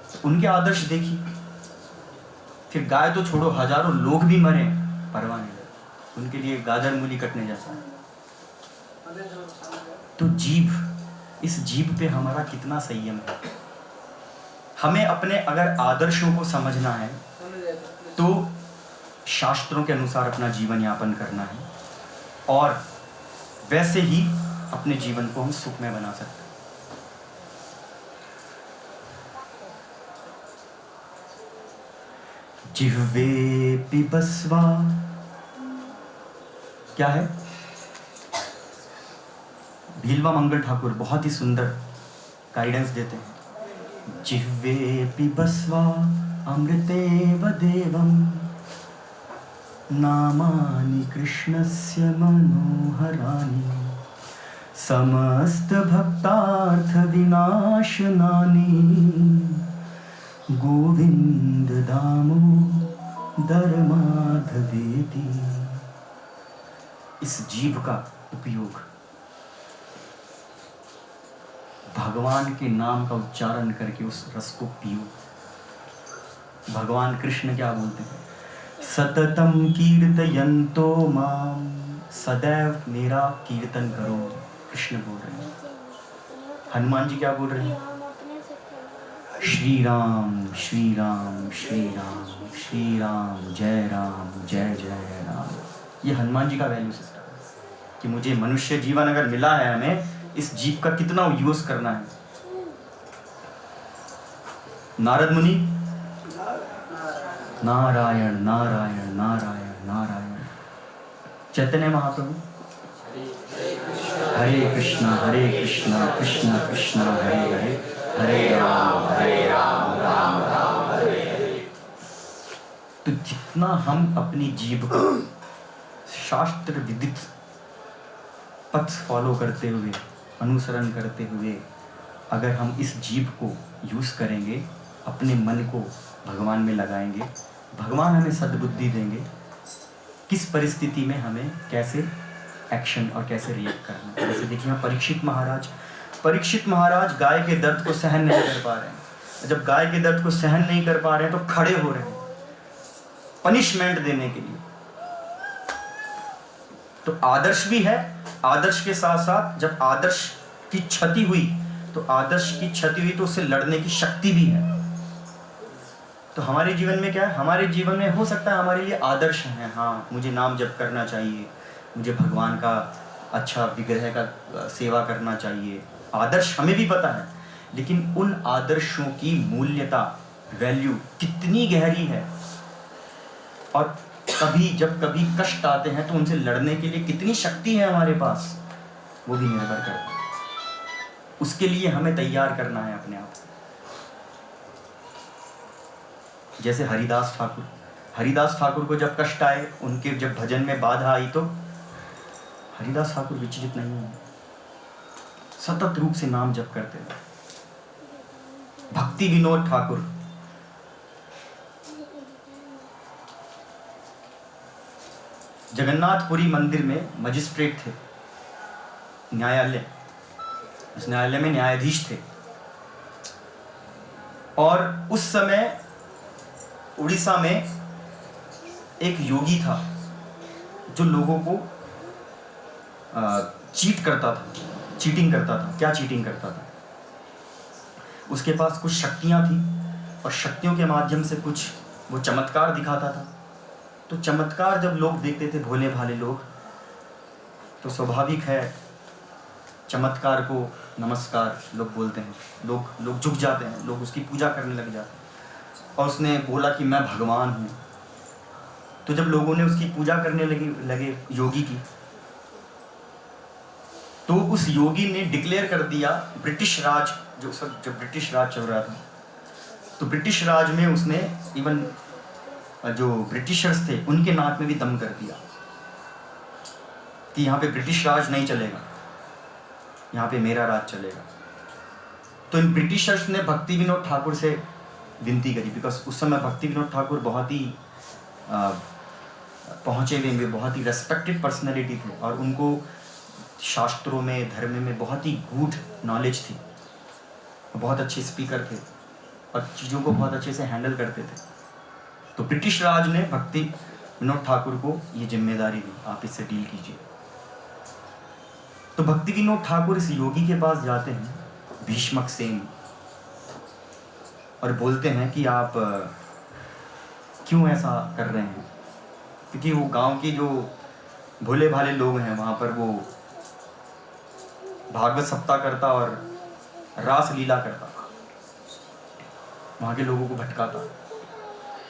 तो उनके आदर्श देखिए। फिर गाय तो छोड़ो, हजारों लोग भी मरे, परवाह नहीं लगे, उनके लिए गाजर मूली कटने जैसा है। तो जीभ, इस जीभ पे हमारा कितना संयम है। हमें अपने अगर आदर्शों को समझना है तो शास्त्रों के अनुसार अपना जीवन यापन करना है, और वैसे ही अपने जीवन को हम सुखमय बना सकते हैं। जिह्वे पिबस्वा, क्या है? भीलवा मंगल ठाकुर बहुत ही सुंदर गाइडेंस देते हैं। जिह्वे पिबस्वा अमृतेव देवम नामानि कृष्णस्य मनोहराणि समस्त भक्तार्थ विनाशनानि गोविंद दामोदर माधवेति। इस जीभ का उपयोग भगवान के नाम का उच्चारण करके उस रस को पियो। भगवान कृष्ण क्या बोलते हैं? सततम कीर्तयन्तो माम, सदैव मेरा कीर्तन करो, कृष्ण बोल रहे हैं। हनुमान जी क्या बोल रहे हैं? श्री राम श्री राम श्री राम श्री राम जय जय राम। ये हनुमान जी का वैल्यू सिस्टम है कि मुझे मनुष्य जीवन अगर मिला है, हमें इस जीव का कितना यूज करना है। नारद मुनि नारायण नारायण नारायण नारायण। चैतन्य महाप्रभु हरे कृष्णा कृष्ण कृष्ण हरे हरे, हरे राम राम राम हरे हरे। तो जितना हम अपनी जीभ को शास्त्र विदित पथ फॉलो करते हुए, अनुसरण करते हुए, अगर हम इस जीभ को यूज करेंगे, अपने मन को भगवान में लगाएंगे, भगवान हमें सद्बुद्धि देंगे किस परिस्थिति में हमें कैसे एक्शन और कैसे रिएक्ट करना है। जैसे देखिए परीक्षित महाराज गाय के दर्द को सहन नहीं कर पा रहे हैं। जब गाय के दर्द को सहन नहीं कर पा रहे हैं तो खड़े हो रहे हैं पनिशमेंट देने के लिए। तो आदर्श भी है, आदर्श के साथ साथ जब आदर्श की क्षति हुई तो उससे लड़ने की शक्ति भी है। तो हमारे जीवन में क्या है? हमारे जीवन में हो सकता है हमारे लिए आदर्श हैं, हाँ मुझे नाम जप करना चाहिए, मुझे भगवान का अच्छा विग्रह का सेवा करना चाहिए, आदर्श हमें भी पता है। लेकिन उन आदर्शों की मूल्यता, वैल्यू कितनी गहरी है, और जब कभी कष्ट आते हैं तो उनसे लड़ने के लिए कितनी शक्ति है हमारे पास, वो भी निर्भर करता है। उसके लिए हमें तैयार करना है अपने आप। जैसे हरिदास ठाकुर को जब कष्ट आए, उनके जब भजन में बाधा आई, तो हरिदास ठाकुर विचलित नहीं हुए, सतत रूप से नाम जप करते थे। भक्ति विनोद ठाकुर, जगन्नाथपुरी मंदिर में मजिस्ट्रेट थे, न्यायालय, उस न्यायालय में न्यायाधीश थे। और उस समय उड़ीसा में एक योगी था जो लोगों को चीटिंग करता था। क्या चीटिंग करता था? उसके पास कुछ शक्तियां थी और शक्तियों के माध्यम से कुछ वो चमत्कार दिखाता था। तो चमत्कार जब लोग देखते थे, भोले भाले लोग, तो स्वाभाविक है चमत्कार को नमस्कार लोग बोलते हैं, लोग झुक जाते हैं, लोग उसकी पूजा करने लग जाते हैं। और उसने बोला कि मैं भगवान हूँ। तो जब लोगों ने उसकी पूजा करने लगे योगी की, तो उस योगी ने डिक्लेयर कर दिया, ब्रिटिश राज जब ब्रिटिश राज चल रहा था, तो ब्रिटिश राज में उसने इवन जो ब्रिटिशर्स थे उनके नाक में भी दम कर दिया कि यहाँ पे ब्रिटिश राज नहीं चलेगा, यहाँ पे मेरा राज चलेगा। तो इन ब्रिटिशर्स ने भक्ति विनोद ठाकुर से विनती करी, बिकॉज उस समय भक्ति विनोद ठाकुर बहुत ही पहुँचे हुए, बहुत ही रेस्पेक्टेड पर्सनैलिटी थे और उनको शास्त्रों में, धर्म में बहुत ही गूढ़ नॉलेज थी, बहुत अच्छे स्पीकर थे और चीज़ों को बहुत अच्छे से हैंडल करते थे। तो ब्रिटिश राज ने भक्ति विनोद ठाकुर को ये जिम्मेदारी दी, आप इससे डील कीजिए। तो भक्ति विनोद ठाकुर इस योगी के पास जाते हैं, भीष्मक सेन, और बोलते हैं कि आप क्यों ऐसा कर रहे हैं, क्योंकि वो गांव के जो भोले भाले लोग हैं वहाँ पर वो भागवत सप्ताह करता और रास लीला करता, वहाँ के लोगों को भटकाता।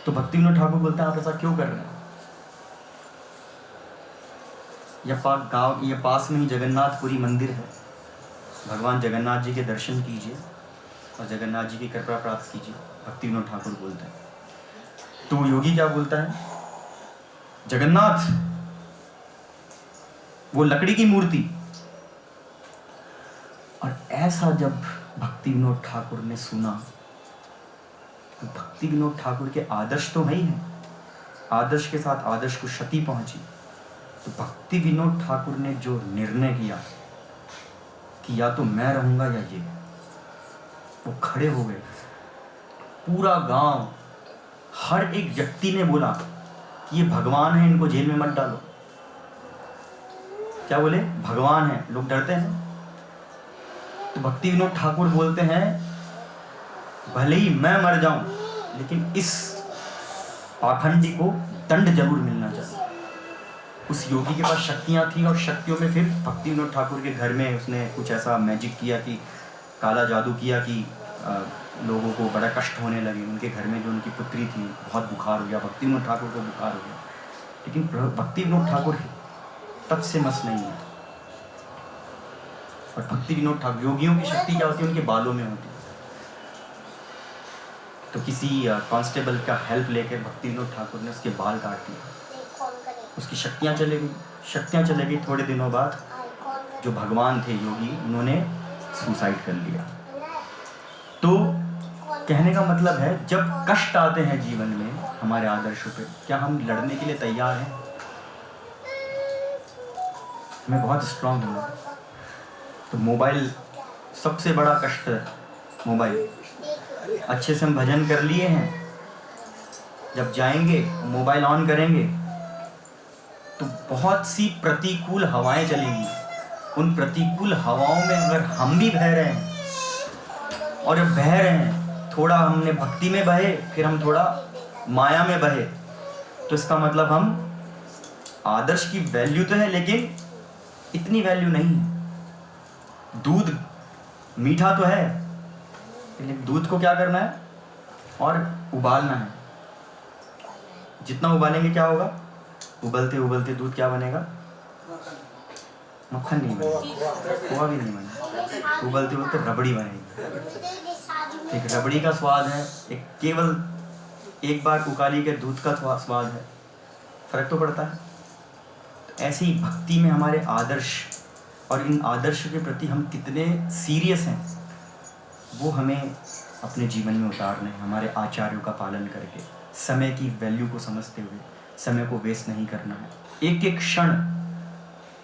तो भक्ति विनोद ठाकुर बोलते हैं आप ऐसा क्यों कर रहे हैं? ये पास में ही जगन्नाथपुरी मंदिर है, भगवान जगन्नाथ जी के दर्शन कीजिए और जगन्नाथ जी की कृपा प्राप्त कीजिए, भक्ति विनोद ठाकुर बोलते हैं। तो योगी क्या बोलता है, जगन्नाथ वो लकड़ी की मूर्ति। और ऐसा जब भक्ति विनोद ठाकुर ने सुना, तो भक्ति विनोद ठाकुर के आदर्श तो है ही है, आदर्श के साथ आदर्श को क्षति पहुंची। तो भक्ति विनोद ठाकुर ने जो निर्णय किया कि या तो मैं रहूंगा या ये, वो खड़े हो गए। पूरा गांव, हर एक व्यक्ति ने बोला कि ये भगवान है, इनको जेल में मत डालो। क्या बोले? भगवान है। लोग डरते हैं। तो भक्ति विनोद ठाकुर बोलते हैं भले ही मैं मर जाऊं, लेकिन इस पाखंडी को दंड जरूर मिलना चाहिए। उस योगी के पास शक्तियां थी और शक्तियों में फिर भक्ति विनोद ठाकुर के घर में उसने कुछ ऐसा मैजिक किया कि काला जादू किया कि लोगों को बड़ा कष्ट होने लगे। उनके घर में जो उनकी पुत्री थी, बहुत बुखार हो गया, भक्ति विनोद ठाकुर को बुखार हो गया, लेकिन भक्ति विनोद ठाकुर तब से मस नहीं है। और भक्ति विनोद ठाकुर, योगियों की शक्ति क्या होती है? उनके बालों में होती है। तो किसी कांस्टेबल का हेल्प लेकर भक्ति विनोद ठाकुर ने उसके बाल काट दिए, उसकी शक्तियाँ चले गई। थोड़े दिनों बाद जो भगवान थे योगी, उन्होंने सुसाइड कर लिया। तो कहने का मतलब है, जब कष्ट आते हैं जीवन में हमारे आदर्शों पे, क्या हम लड़ने के लिए तैयार हैं? हमें बहुत स्ट्रांग होना। तो मोबाइल सबसे बड़ा कष्ट है। मोबाइल अच्छे से हम भजन कर लिए हैं, जब जाएंगे मोबाइल ऑन करेंगे तो बहुत सी प्रतिकूल हवाएं चलेंगी। उन प्रतिकूल हवाओं में अगर हम भी बह रहे हैं, और जब बह रहे हैं, थोड़ा हमने भक्ति में बहे, फिर हम थोड़ा माया में बहे, तो इसका मतलब हम आदर्श की वैल्यू तो है, लेकिन इतनी वैल्यू नहीं है। दूध मीठा तो है, लेकिन दूध को क्या करना है? और उबालना है। जितना उबालेंगे क्या होगा? उबलते उबलते दूध क्या बनेगा? मक्खन नहीं बनेगा, खोआ भी नहीं बनेगा, उबलते उबलते रबड़ी बनेगी। एक रबड़ी का स्वाद है, एक केवल एक बार उकाली के दूध का स्वाद है, फर्क तो पड़ता है। तो ऐसे ही भक्ति में हमारे आदर्श, और इन आदर्श के प्रति हम कितने सीरियस हैं, वो हमें अपने जीवन में उतारना है। हमारे आचार्यों का पालन करके, समय की वैल्यू को समझते हुए, समय को वेस्ट नहीं करना है। एक एक क्षण,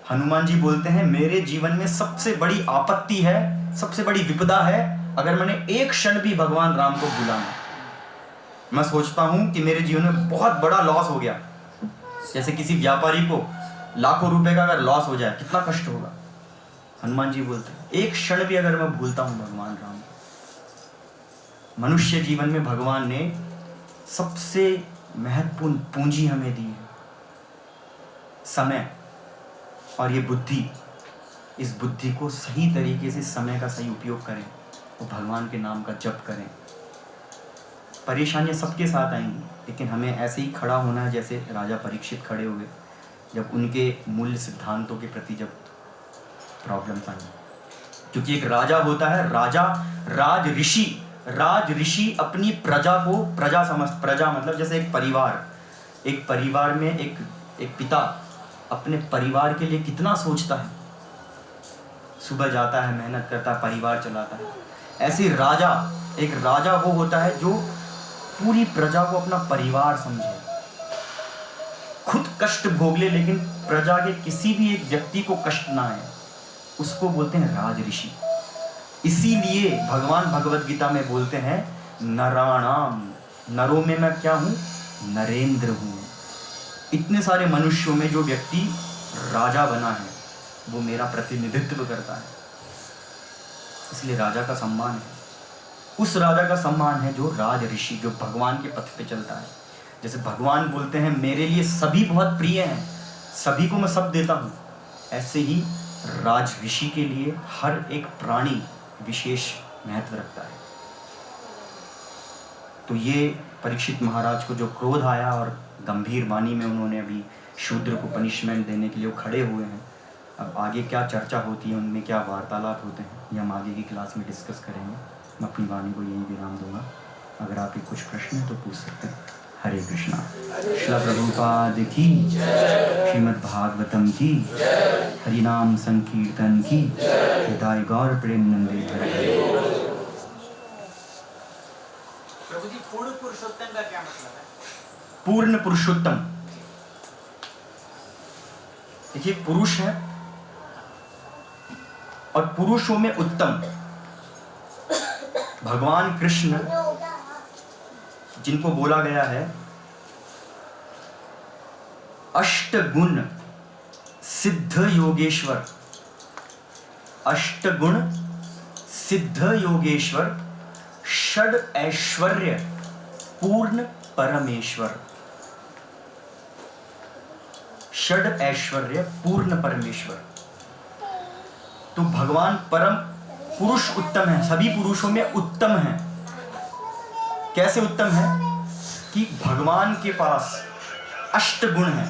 हनुमान जी बोलते हैं मेरे जीवन में सबसे बड़ी आपत्ति है, सबसे बड़ी विपदा है अगर मैंने एक क्षण भी भगवान राम को भूला ना। मैं सोचता हूं कि मेरे जीवन में बहुत बड़ा लॉस हो गया। जैसे किसी व्यापारी को लाखों रुपए का अगर लॉस हो जाए, कितना कष्ट होगा। हनुमान जी बोलते हैं एक क्षण भी अगर मैं भूलता हूं भगवान राम। मनुष्य जीवन में भगवान ने सबसे महत्वपूर्ण पूंजी हमें दी है, समय, और ये बुद्धि। इस बुद्धि को सही तरीके से, समय का सही उपयोग करें, और भगवान के नाम का जप करें। परेशानियां सबके साथ आएंगी, लेकिन हमें ऐसे ही खड़ा होना है जैसे राजा परीक्षित खड़े हुए, जब उनके मूल्य सिद्धांतों के प्रति जब प्रॉब्लम आई। क्योंकि एक राजा होता है, राजा, राज ऋषि, राज ऋषि अपनी प्रजा को, प्रजा मतलब जैसे एक परिवार में एक पिता अपने परिवार के लिए कितना सोचता है, सुबह जाता है, मेहनत करता है, परिवार चलाता है। ऐसे एक राजा वो होता है जो पूरी प्रजा को अपना परिवार समझे, खुद कष्ट भोग ले लेकिन प्रजा के किसी भी एक व्यक्ति को कष्ट ना आए, उसको बोलते हैं राज ऋषि। इसीलिए भगवान भगवत गीता में बोलते हैं नराणाम, नरों में मैं क्या हूं? नरेंद्र हूं। इतने सारे मनुष्यों में जो व्यक्ति राजा बना है वो मेरा प्रतिनिधित्व करता है, इसलिए राजा का सम्मान है। उस राजा का सम्मान है जो राज ऋषि, जो भगवान के पथ पे चलता है। जैसे भगवान बोलते हैं मेरे लिए सभी बहुत प्रिय हैं, सभी को मैं सब देता हूँ, ऐसे ही राज ऋषि के लिए हर एक प्राणी विशेष महत्व रखता है। तो ये परीक्षित महाराज को जो क्रोध आया और गंभीर वाणी में उन्होंने अभी शूद्र को पनिशमेंट देने के लिए वो खड़े हुए हैं। अब आगे क्या चर्चा होती है, उनमें क्या वार्तालाप होते हैं, ये हम आगे की क्लास में डिस्कस करेंगे। मैं अपनी वाणी को यही विराम दूंगा। अगर आपके कुछ प्रश्न हैं तो पूछ सकते हैं। हरे कृष्णा। श्रील प्रभुपाद की, श्रीमद् भागवतम की, हरिनाम संकीर्तन की, हृदय गौर प्रेमानंदे हरे। प्रभु जी, पूर्ण पुरुषोत्तम का क्या मतलब है? पूर्ण पुरुषोत्तम, देखिए पुरुष है और पुरुषों में उत्तम भगवान कृष्ण जिनको बोला गया है अष्टगुण सिद्ध योगेश्वर, अष्टगुण सिद्ध योगेश्वर, षड ऐश्वर्य पूर्ण परमेश्वर, षड ऐश्वर्य पूर्ण परमेश्वर। तो भगवान परम पुरुष उत्तम है, सभी पुरुषों में उत्तम है। कैसे उत्तम है कि भगवान के पास अष्ट गुण हैं,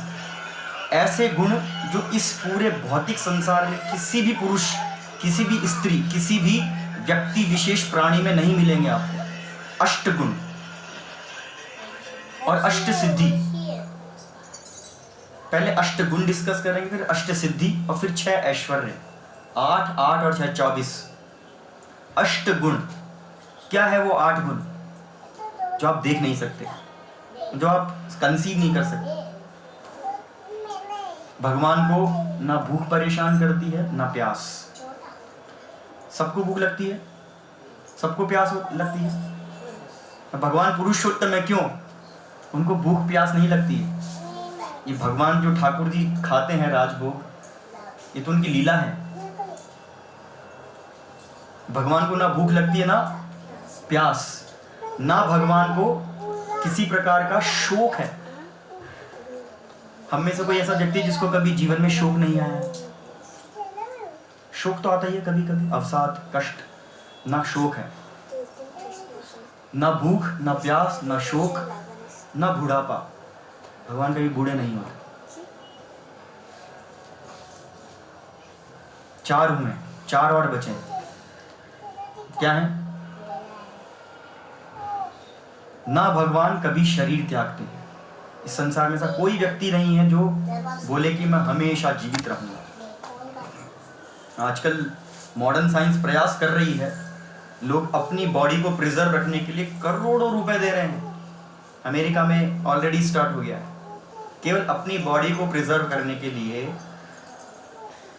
ऐसे गुण जो इस पूरे भौतिक संसार में किसी भी पुरुष, किसी भी स्त्री, किसी भी व्यक्ति विशेष प्राणी में नहीं मिलेंगे आपको। अष्ट गुण और अष्ट सिद्धि, पहले अष्ट गुण डिस्कस करेंगे, फिर अष्ट सिद्धि और फिर 6 ऐश्वर्य। 8 और 6 24 अष्ट गुण। क्या है वो 8 गुण जो आप देख नहीं सकते, जो आप कंसीव नहीं कर सकते? भगवान को ना भूख परेशान करती है ना प्यास। सबको भूख लगती है, सबको प्यास लगती है। भगवान पुरुषोत्तम है, क्यों? उनको भूख प्यास नहीं लगती है। ये भगवान जो ठाकुर जी खाते हैं राजभोग, ये तो उनकी लीला है। भगवान को ना भूख लगती है ना प्यास, ना भगवान को किसी प्रकार का शोक है। हम में से कोई ऐसा व्यक्ति जिसको कभी जीवन में शोक नहीं आया? शोक तो आता ही है कभी कभी, अवसाद, कष्ट। ना शोक है, ना भूख, ना प्यास, ना शोक, ना बुढ़ापा। भगवान कभी बूढ़े नहीं होते। 4 हुए, 4 और बचे। क्या है? ना भगवान कभी शरीर त्यागते हैं। इस संसार में ऐसा कोई व्यक्ति नहीं है जो बोले कि मैं हमेशा जीवित रहूंगा। आजकल मॉडर्न साइंस प्रयास कर रही है, लोग अपनी बॉडी को प्रिजर्व रखने के लिए करोड़ों रुपए दे रहे हैं। अमेरिका में ऑलरेडी स्टार्ट हो गया है। केवल अपनी बॉडी को प्रिजर्व करने के लिए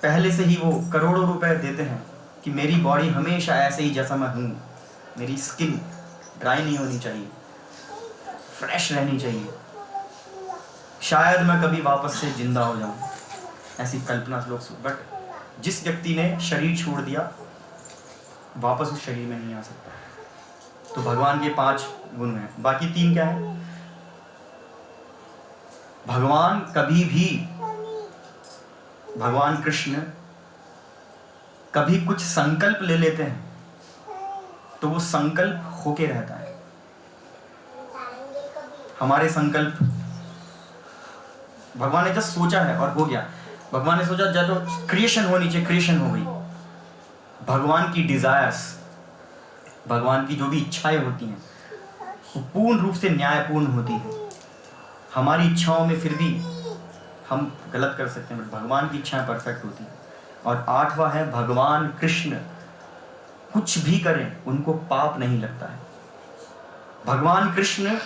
पहले से ही वो करोड़ों रुपए देते हैं कि मेरी बॉडी हमेशा ऐसे ही जैसा मैं हूँ, मेरी स्किन ड्राई नहीं होनी चाहिए, फ्रेश रहनी चाहिए, शायद मैं कभी वापस से जिंदा हो जाऊं। ऐसी कल्पना लोग। बट जिस व्यक्ति ने शरीर छोड़ दिया वापस उस शरीर में नहीं आ सकता। तो भगवान के 5 गुण हैं, बाकी 3 क्या है? भगवान कभी भी, भगवान कृष्ण कभी कुछ संकल्प ले लेते हैं तो वो संकल्प होके रहता है। हमारे संकल्प भगवान ने जस्ट सोचा है और हो गया। भगवान ने सोचा जब क्रिएशन होनी चाहिए, क्रिएशन हो गई। भगवान की डिजायर्स भगवान की जो भी इच्छाएं होती हैं वो पूर्ण रूप से न्यायपूर्ण होती है। हमारी इच्छाओं में फिर भी हम गलत कर सकते हैं, बट भगवान की इच्छाएं परफेक्ट होती हैं। और 8वां है भगवान कृष्ण कुछ भी करें उनको पाप नहीं लगता है। भगवान कृष्ण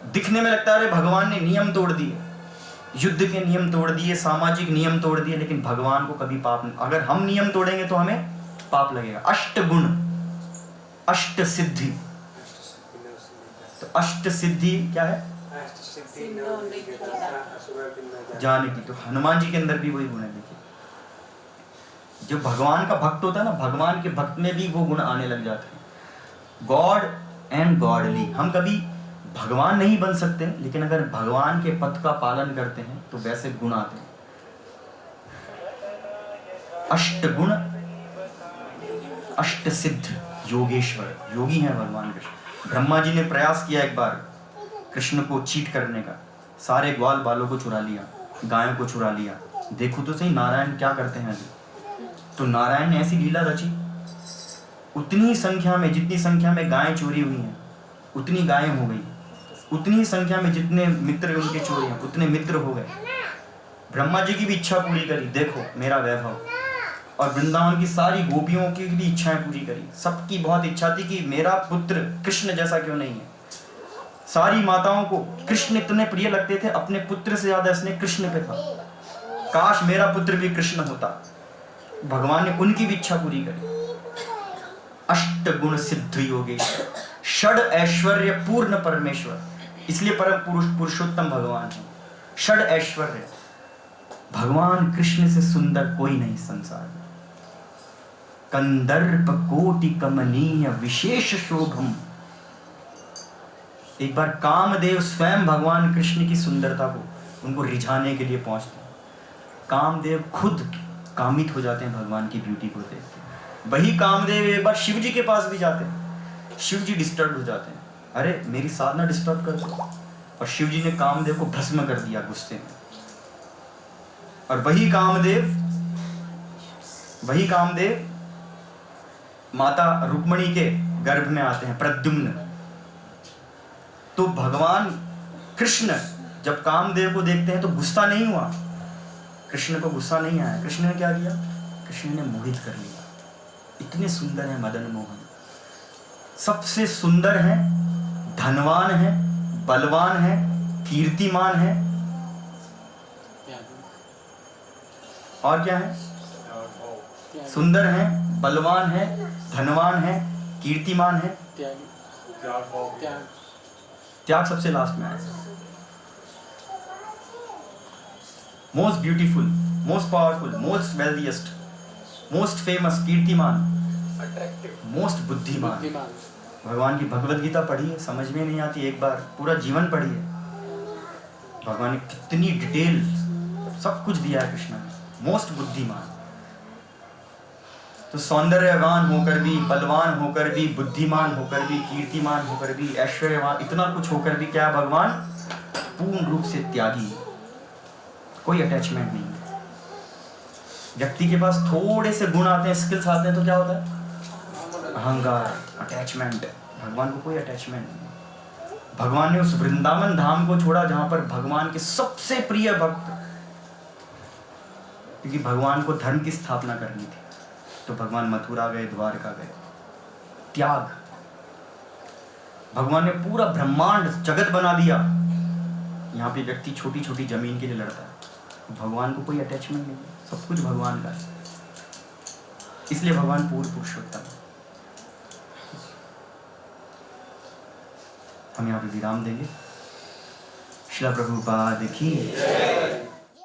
दिखने में लगता है अरे भगवान ने नियम तोड़ दिए, युद्ध के नियम तोड़ दिए, सामाजिक नियम तोड़ दिए, लेकिन भगवान को कभी पाप नहीं। अगर हम नियम तोड़ेंगे तो हमें पाप लगेगा। अष्ट गुण, अष्ट सिद्धि। तो अष्ट सिद्धि क्या है? जाने की। तो हनुमान जी के अंदर भी वही गुण है। देखिए जो भगवान का भक्त होता है ना, भगवान के भक्त में भी वो गुण आने लग जाते हैं। God and godly. हम कभी भगवान नहीं बन सकते, लेकिन अगर भगवान के पथ का पालन करते हैं तो वैसे गुण आते हैं। अष्ट गुण, अष्ट सिद्ध योगेश्वर, योगी हैं भगवान कृष्ण। ब्रह्मा जी ने प्रयास किया एक बार कृष्ण को चीट करने का, सारे ग्वाल बालों को चुरा लिया, गायों को चुरा लिया। देखो तो सही नारायण क्या करते हैं अभी। तो नारायण ने ऐसी लीला रची, उतनी संख्या में, जितनी संख्या में गायें चोरी हुई हैं उतनी गायें हो गई, उतनी संख्या में जितने मित्र उनके चोरी हैं उतने मित्र हो गए। ब्रह्मा जी की भी इच्छा पूरी करी, देखो मेरा वैभव। और वृंदावन की सारी गोपियों की भी इच्छाएं पूरी करी। सबकी बहुत इच्छा थी कि मेरा पुत्र कृष्ण जैसा क्यों नहीं है। सारी माताओं को कृष्ण इतने प्रिय लगते थे, अपने पुत्र से ज्यादा इसने कृष्ण पे था। काश मेरा पुत्र भी कृष्ण होता। भगवान ने उनकी भी इच्छा पूरी करी। अष्ट गुण सिद्ध योगेश्वर, षड ऐश्वर्य पूर्ण परमेश्वर, इसलिए परम पुरुषोत्तम भगवान है। षड ऐश्वर्य, भगवान कृष्ण से सुंदर कोई नहीं संसार में। कंदर्प कोटि कमनीय विशेष शोभम। एक बार कामदेव स्वयं भगवान कृष्ण की सुंदरता को उनको रिझाने के लिए पहुंचते हैं। कामदेव खुद कामित हो जाते हैं भगवान की ब्यूटी को देख के। वही कामदेव एक बार शिव जी के पास भी जाते हैं। शिव जी डिस्टर्ब हो जाते हैं, अरे मेरी साधना डिस्टर्ब कर दो। और शिव जी ने कामदेव को भस्म कर दिया गुस्से में। और वही कामदेव माता रुक्मणी के गर्भ में आते हैं, प्रद्युम्न। तो भगवान कृष्ण जब कामदेव को देखते हैं तो गुस्सा नहीं हुआ, कृष्ण को गुस्सा नहीं आया। कृष्ण ने क्या किया? कृष्ण ने मोहित कर लिया। इतने सुंदर है मदन मोहन, सबसे सुंदर है, धनवान है, बलवान है, कीर्तिमान है, और क्या है? सुंदर है, बलवान है, धनवान है, कीर्तिमान है, त्याग सबसे लास्ट में आया। Most beautiful, most powerful, most wealthiest, most famous, कीर्तिमान, मोस्ट बुद्धिमान। भगवान की भगवद गीता पढ़िए, समझ में नहीं आती, एक बार पूरा जीवन पढ़िए। भगवान ने कितनी डिटेल सब कुछ दिया है कृष्ण ने। मोस्ट बुद्धिमान, तो सौंदर्यवान होकर भी, बलवान होकर भी, बुद्धिमान होकर भी, कीर्तिमान होकर भी, ऐश्वर्यवान, इतना कुछ होकर भी क्या भगवान पूर्ण रूप से त्यागी, कोई अटैचमेंट नहीं है। व्यक्ति के पास थोड़े से गुण आते हैं, स्किल्स आते हैं तो क्या होता है? अहंकार, अटैचमेंट। भगवान को कोई अटैचमेंट नहीं। भगवान ने उस वृंदावन धाम को छोड़ा जहां पर भगवान के सबसे प्रिय भक्त, क्योंकि भगवान को धर्म की स्थापना करनी थी, तो भगवान मथुरा गए, द्वारका गए। त्याग, भगवान ने पूरा ब्रह्मांड जगत बना दिया, यहाँ पे व्यक्ति छोटी छोटी जमीन के लिए लड़ता है। भगवान को कोई अटैचमेंट नहीं है, सब कुछ भगवान का है, इसलिए भगवान पूर्ण पुरुषोत्तम है। हम यहाँ पे विराम देंगे। श्रील प्रभुपाद की